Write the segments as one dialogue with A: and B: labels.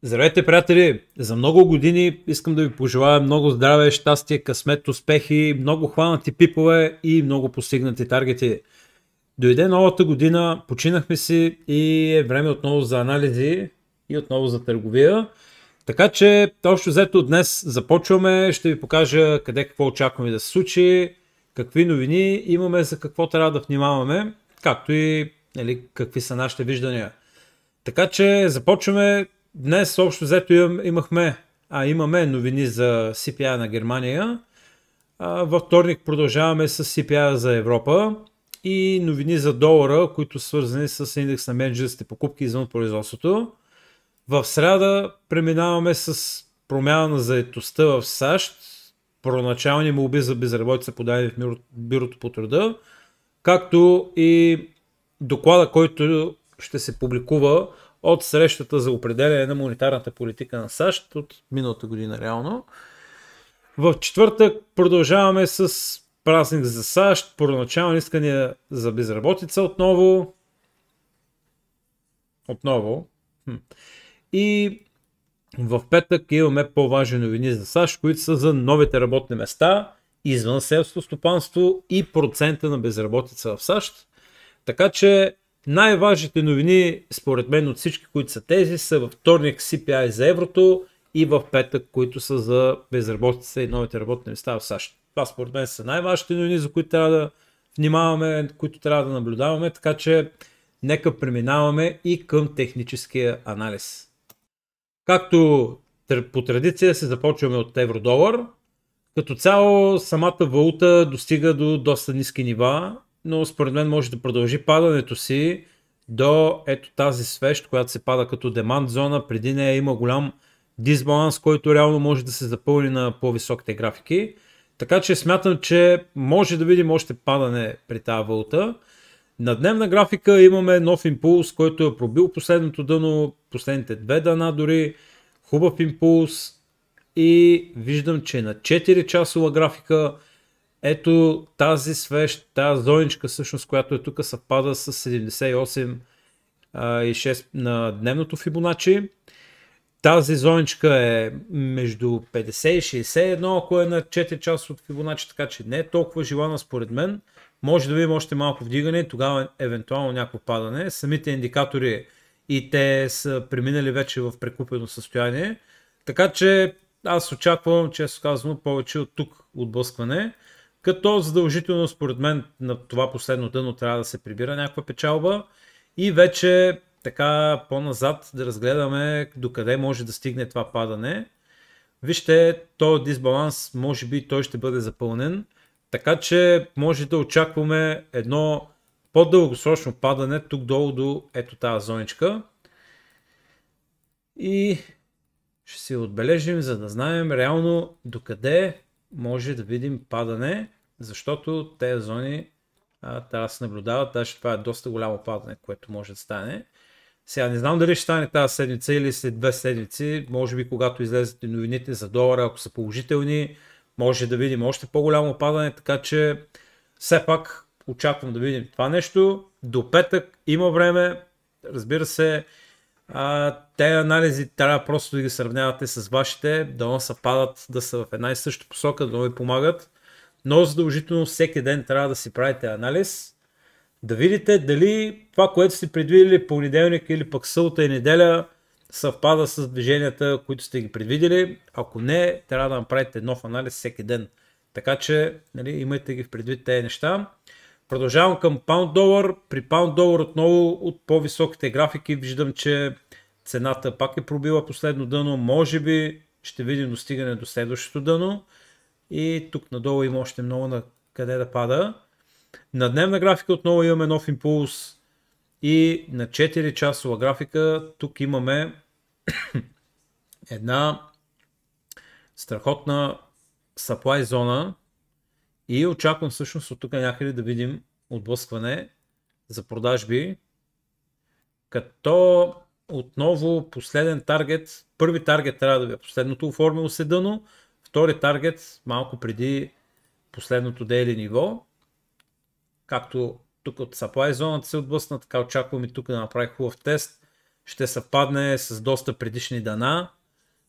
A: Здравейте, приятели! За много години искам да ви пожелая много здраве, щастие, късмет, успехи, много хванати пипове и много постигнати таргети. Дойде новата година, починахме си и е време отново за анализи и отново за търговия. Така че, общо взето днес започваме, ще ви покажа къде какво очакваме да се случи, какви новини имаме, за какво трябва да внимаваме, както и какви са нашите виждания. Така че започваме. Днес общо взето имаме новини за CPI на Германия. Във вторник продължаваме с CPI за Европа и новини за долара, които са свързани с индекс на менеджерските покупки извън производството. В сряда преминаваме с промяна на заетостта в САЩ, първоначални молби за безработица подадени в бюрото по труда, както и доклада, който ще се публикува от срещата за определяне на монетарната политика на САЩ от миналата година реално. В четвъртък продължаваме с празник за САЩ, първоначални искания за безработица отново. И в петък имаме по-важни новини за САЩ, които са за новите работни места извън селското стопанство и процента на безработица в САЩ. Така че най-важните новини, според мен от всички, които са тези, са във вторник CPI за еврото и в петък, които са за безработица и новите работни места в САЩ. Това според мен са най-важните новини, за които трябва да внимаваме, които трябва да наблюдаваме, така че нека преминаваме и към техническия анализ. Както по традиция се започваме от евро-долар. Като цяло самата валута достига до доста ниски нива, но според мен може да продължи падането си до ето тази свещ, която се пада като демант зона. Преди нея има голям дисбаланс, който реално може да се запълни на по-високите графики. Така че смятам, че може да видим още падане при тази валута. На дневна графика имаме нов импулс, който е пробил последното дъно, последните две дъна дори. Хубав импулс и виждам, че на 4 часова графика ето тази свещ, тази зоничка всъщност, която е тук, съвпада с 78,6 на дневното Фибоначи. Тази зоничка е между 50 и 61, ако е на 4 часа от Фибоначи, така че не е толкова желана според мен. Може да видим още малко вдигане, тогава евентуално някакво падане. Самите индикатори и те са преминали вече в прекупено състояние. Така че аз очаквам, често казвам, повече от тук отблъскване. Като задължително според мен на това последно дъно трябва да се прибира някаква печалба. И вече така по-назад да разгледаме докъде може да стигне това падане. Вижте, този дисбаланс може би той ще бъде запълнен. Така че може да очакваме едно по-дългосрочно падане тук долу до ето тази зоничка. И ще си отбележим, за да знаем реално докъде може да видим падане, защото тези зони трябва да се наблюдават. Даже това е доста голямо падане, което може да стане. Сега не знам дали ще стане тази седмица или след 2 седмици. Може би когато излезат новините за долара, ако са положителни, може да видим още по-голямо падане, така че все пак очаквам да видим това нещо. До петък има време, разбира се, тези анализи трябва просто да ги сравнявате с вашите, да съвпадат, да са в една и съща посока, да ви помагат, но задължително всеки ден трябва да си правите анализ, да видите дали това, което сте предвидели понеделник или пък събота и неделя, съвпада с движенията, които сте ги предвидели. Ако не, трябва да направите нов анализ всеки ден. Така че имайте ги в предвид тези неща. Продължавам към паунд долар. При паунд долар отново от по-високите графики виждам, че цената пак е пробила последно дъно. Може би ще видим достигане до следващото дъно. И тук надолу има още много на къде да пада. На дневна графика отново имаме нов импулс. И на 4 часова графика тук имаме една страхотна supply зона и очаквам всъщност от тук някъде да видим отблъскване за продажби, като отново последен таргет, първи таргет трябва да би последното оформило се дъно, втори таргет малко преди последното дейли ниво, както тук от supply зоната се отблъсна, така очаквам и тук да направи хубав тест ще съвпадне с доста предишни дана,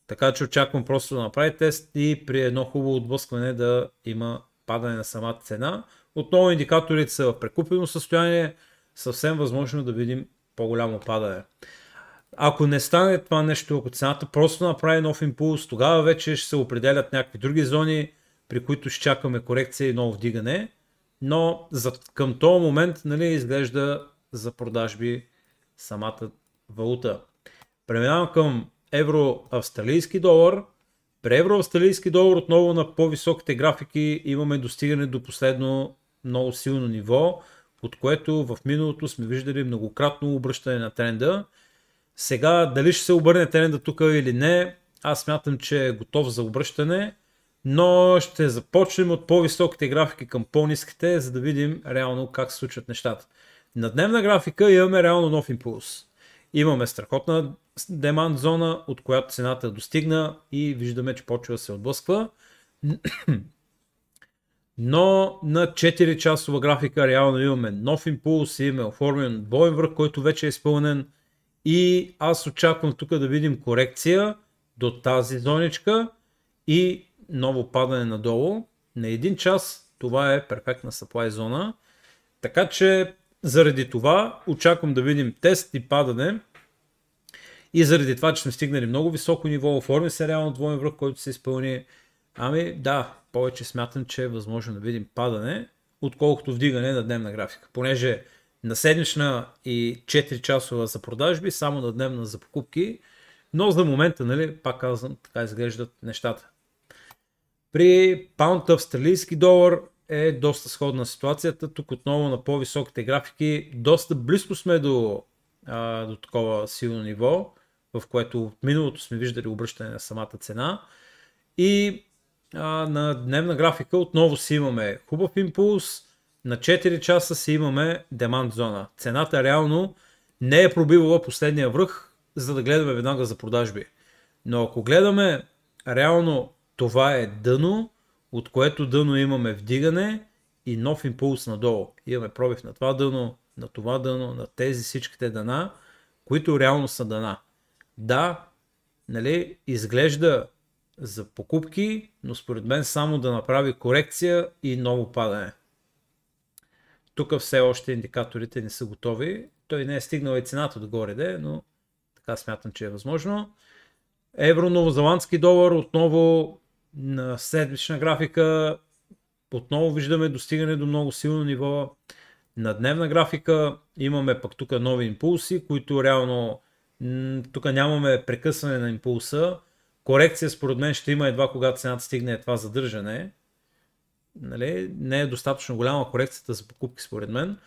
A: така че очаквам просто да направи тест и при едно хубаво отблъскване да има падане на самата цена. Отново индикаторите са в прекупено състояние, съвсем възможно да видим по-голямо падане. Ако не стане това нещо, ако цената просто направи нов импулс, тогава вече ще се определят някакви други зони, при които ще чакаме корекция и ново вдигане. Но към този момент, нали, изглежда за продажби самата валута. Преминавам към евро-австралийски долар. При евро-австралийски долар отново на по-високите графики имаме достигане до последно много силно ниво, от което в миналото сме виждали многократно обръщане на тренда. Сега дали ще се обърне тренда тук или не, аз смятам, че е готов за обръщане, но ще започнем от по-високите графики към по-ниските, за да видим реално как се случват нещата. На дневна графика имаме реално нов импулс. Имаме страхотна демант зона, от която цената достигна и виждаме, че почва да се отблъсква. Но на 4 часова графика реално имаме нов импулс, имаме оформен двоен връх, който вече е изпълнен. И аз очаквам тук да видим корекция до тази зоничка и ново падане надолу. На 1 час това е перфектна supply зона. Така че заради това очаквам да видим тест и падане. И заради това, че сме стигнали много високо ниво, оформи се реално двоен връх, който се изпълни. Ами да, повече смятам, че е възможно да видим падане, отколкото вдигане на дневна графика. Понеже на седмична и 4 часова за продажби, само на дневна за покупки, но за момента, нали, пак казвам, така изглеждат нещата. При паунд австралийски долар е доста сходна ситуацията. Тук отново на по-високите графики доста близко сме до такова силно ниво, в което в миналото сме виждали обръщане на самата цена. И на дневна графика отново си имаме хубав импулс, на 4 часа си имаме демант зона. Цената реално не е пробивала последния връх, за да гледаме веднага за продажби. Но ако гледаме реално, това е дъно, от което дъно имаме вдигане и нов импулс надолу. Имаме пробив на това дъно, на това дъно, на тези всичките дъна, които реално са дъна. Да, нали, изглежда за покупки, но според мен само да направи корекция и ново падане. Тук все още индикаторите не са готови. Той не е стигнал и цената догоре, но така смятам, че е възможно. Евро-новозеландски долар отново на седмична графика. Отново виждаме достигане до много силно ниво. На дневна графика имаме пък тук нови импулси, които реално тук нямаме прекъсване на импулса. Корекция според мен ще има едва когато цената стигне това задържане. Нали? Не е достатъчно голяма корекцията за покупки според мен.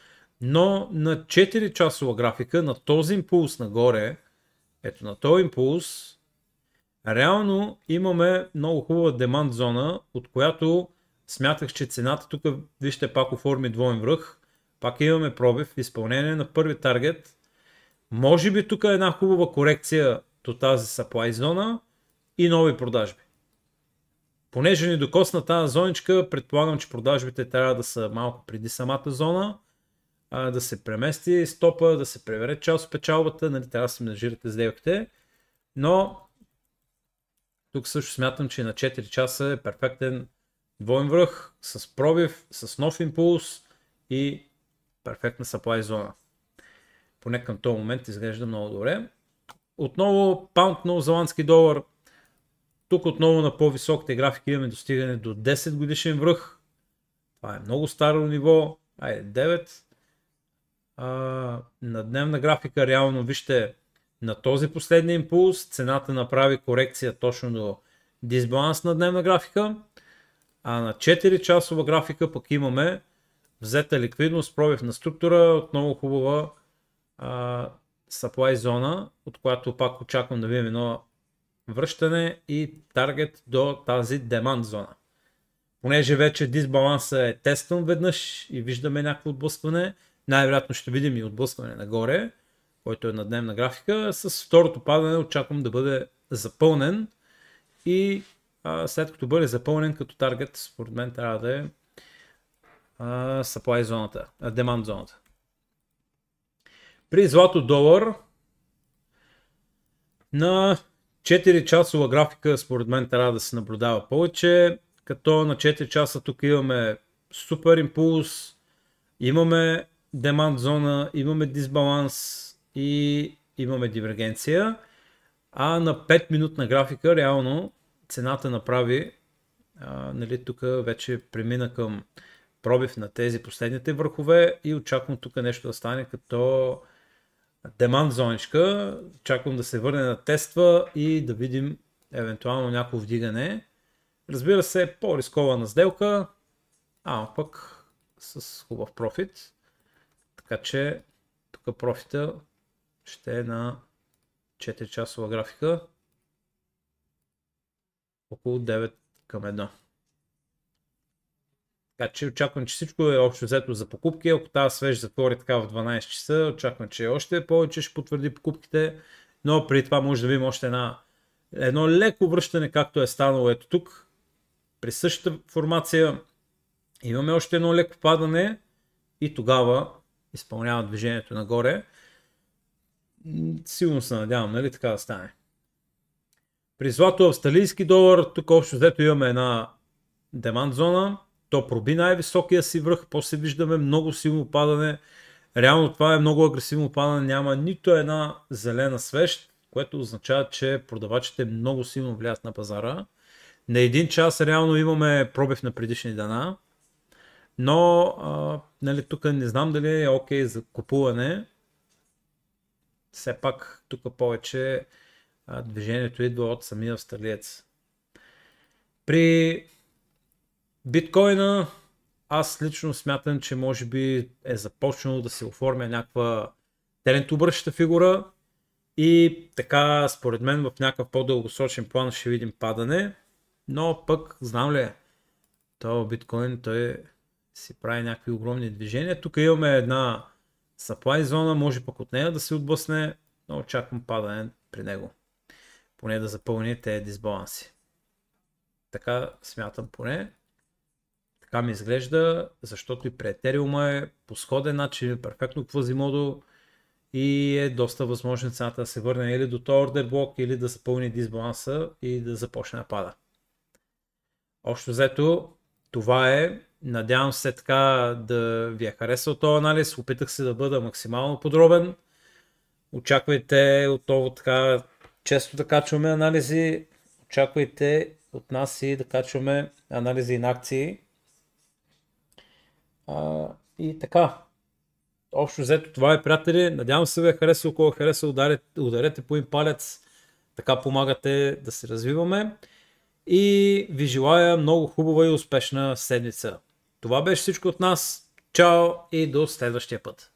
A: Но на 4 часова графика, на този импулс нагоре, ето на този импулс, реално имаме много хубава демант зона, от която смятах, че цената тук, вижте, пак оформи двоен връх. Пак имаме пробив, изпълнение на първи таргет. Може би тук е една хубава корекция до тази supply зона и нови продажби. Понеже ни докосна тази зоничка, предполагам, че продажбите трябва да са малко преди самата зона, да се премести стопа, да се превере част от печалбата, нали, трябва да се менажирате сделките. Но тук също смятам, че на 4 часа е перфектен двоен връх с пробив, с нов импулс и перфектна supply зона. Поне към този момент изглежда много добре. Отново паунд новозеландски долар. Тук отново на по-високите графики имаме достигане до 10 годишен връх. Това е много старо ниво. Айде 9. На дневна графика реално вижте на този последния импулс цената направи корекция точно до дисбаланс на дневна графика. А на 4 часова графика пък имаме взета ликвидност, пробив на структура, отново хубава supply зона, от която пак очаквам да видим едно връщане и таргет до тази демант зона. Понеже вече дисбалансът е тестван веднъж и виждаме някакво отблъскване, най-вероятно ще видим и отблъскване нагоре, който е на дневна графика. С второто падане очаквам да бъде запълнен и след като бъде запълнен като таргет, според мен трябва да е supply зоната, демант зоната. При злато долар На 4 часова графика според мен трябва да се наблюдава повече, като на 4 часа тук имаме супер импулс, имаме демант зона, имаме дисбаланс и имаме дивергенция, а на 5 минутна графика реално цената направи, нали, тук вече премина към пробив на тези последните върхове и очаквам тук нещо да стане като демант зоничка. Чакам да се върне на тества и да видим евентуално някакво вдигане. Разбира се, по-рискована сделка, пък с хубав профит. Така че тук профита ще е на 4 часова графика около 9 към 1. Така че очаквам, че всичко е общо взето за покупки. Ако тази свеж затвори така в 12 часа, очаквам, че още повече ще потвърди покупките. Но преди това може да видим още едно леко връщане, както е станало ето тук. При същата формация имаме още едно леко падане и тогава изпълнява движението нагоре. Силно се надявам, нали, така да стане. При злато австралийски долар, тук общо взето имаме една демант зона. То проби най-високия си връх, после виждаме много силно падане. Реално това е много агресивно падане, няма нито една зелена свещ, което означава, че продавачите много силно влияят на пазара. На един час реално имаме пробив на предишни дена, но нали, тук не знам дали е окей за купуване. Все пак тук повече движението идва от самия австралиец. При биткоина аз лично смятам, че може би е започнало да се оформя някаква трендобръща фигура и така според мен в някакъв по-дългосрочен план ще видим падане, но пък знам ли, този биткоин той си прави някакви огромни движения. Тук имаме една supply зона, може пък от нея да се отблъсне, но очаквам падане при него. Поне да запълни тези дисбаланси. Така смятам поне. Така ми изглежда, защото и при Етериума е по сходен начин, перфектно квазимодо и е доста възможно цената да се върне или до този ордер блок, или да запълни дисбаланса и да започне да пада. Общо взето, това е. Надявам се така да ви е харесал този анализ. Опитах се да бъда максимално подробен. Очаквайте отново така често да качваме анализи. Очаквайте от нас и да качваме анализи на акции. И така. Общо взето това е, приятели. Надявам се ви е харесал. Ако е харесал, ударете по един палец. Така помагате да се развиваме. И ви желая много хубава и успешна седмица. Това беше всичко от нас. Чао и до следващия път.